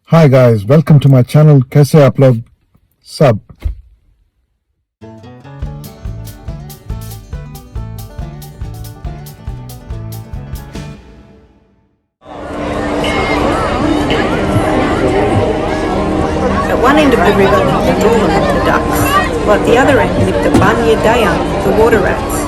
Hi guys, welcome to my channel. कैसे आप लोग सब? At one end of the river lived the Docklands, the ducks, while at the other end lived the Bunya Dayang, the water rats.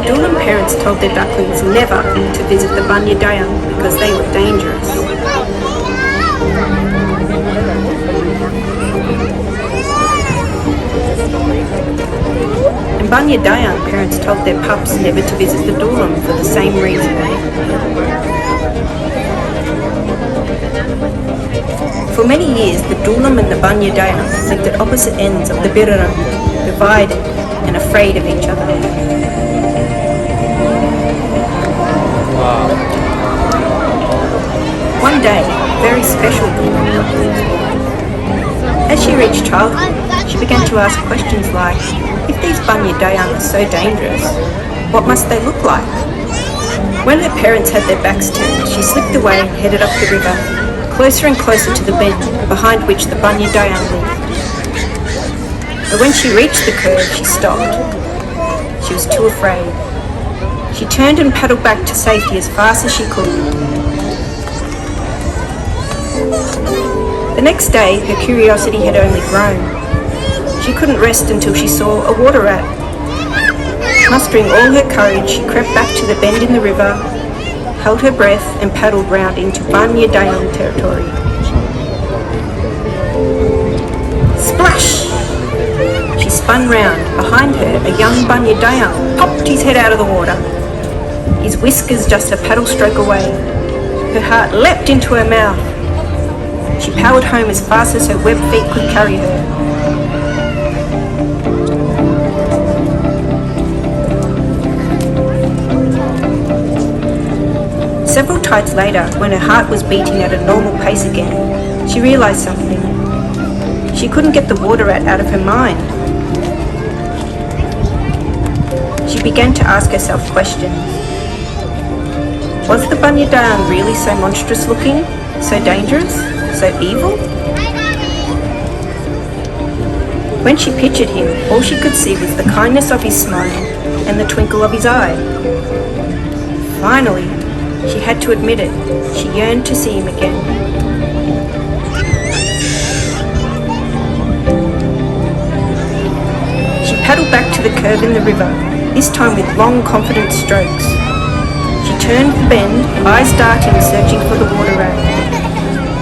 Docklands parents told their ducklings never to visit the Bunya Dayang because they were dangerous. And Bunya Dayang parents told their pups never to visit the Docklands for the same reason. For many years, the Docklands and the Bunya Dayang lived at opposite ends of the Birrarung, divided and afraid of each other. One day, very special came. As she reached childhood, she began to ask questions like, if these Bunya Dayang are so dangerous, what must they look like? When her parents had their backs turned, she slipped away and headed up the river, closer and closer to the bend behind which the Bunya Dayang lived. But when she reached the curve, she stopped. She was too afraid. She turned and paddled back to safety as fast as she could. The next day, her curiosity had only grown. She couldn't rest until she saw a water rat. Mustering all her courage, she crept back to the bend in the river, held her breath and paddled round into Bunya Dayang territory. Splash! She spun round. Behind her, a young Bunya Dayang popped his head out of the water. His whiskers just a paddle stroke away. Her heart leapt into her mouth. She powered home as fast as her webbed feet could carry her. Several tides later, when her heart was beating at a normal pace again, she realised something. She couldn't get the water rat out of her mind. She began to ask herself questions. Was the Bunya Dayang really so monstrous looking, so dangerous, so evil? When she pictured him, all she could see was the kindness of his smile and the twinkle of his eye. Finally, she had to admit it, she yearned to see him again. She paddled back to the curve in the river, this time with long, confident strokes. She turned the bend, eyes darting, searching for the water rat.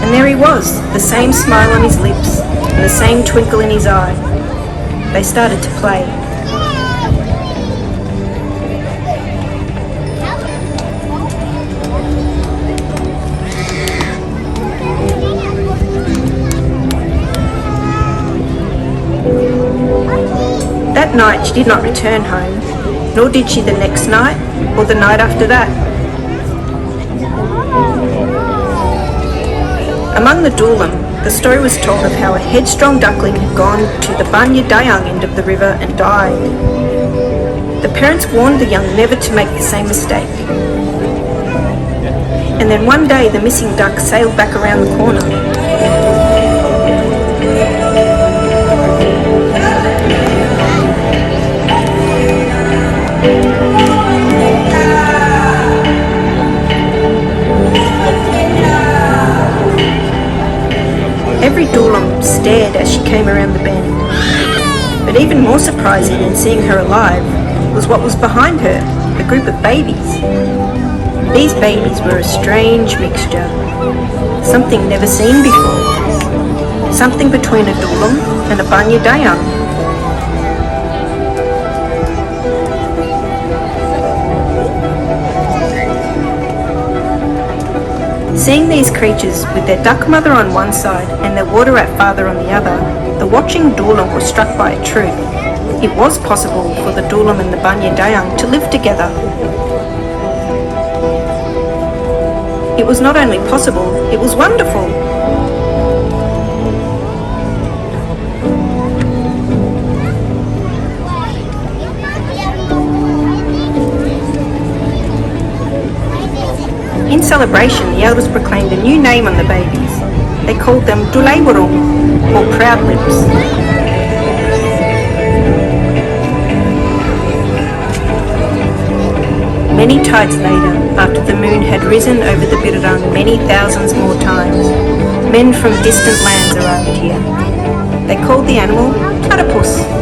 And there he was, the same smile on his lips and the same twinkle in his eye. They started to play. That night she did not return home, nor did she the next night or the night after that. Among the Docklands, the story was told of how a headstrong duckling had gone to the Bunya Dayang end of the river and died. The parents warned the young never to make the same mistake. And then one day the missing duck sailed back around the corner. Every Dockland stared as she came around the bend. But even more surprising than seeing her alive was what was behind her, a group of babies. These babies were a strange mixture, something never seen before, something between a Dockland and a Bunya Dayang. Seeing these creatures with their duck mother on one side and their water rat father on the other, the watching Dockland was struck by a truth. It was possible for the Dockland and the Bunya Dayang to live together. It was not only possible, it was wonderful. In celebration, the elders proclaimed a new name on the babies. They called them Dulaiwarung, or Proud Lips. Many tides later, after the moon had risen over the Birrarung many thousands more times, men from distant lands arrived here. They called the animal Platypus.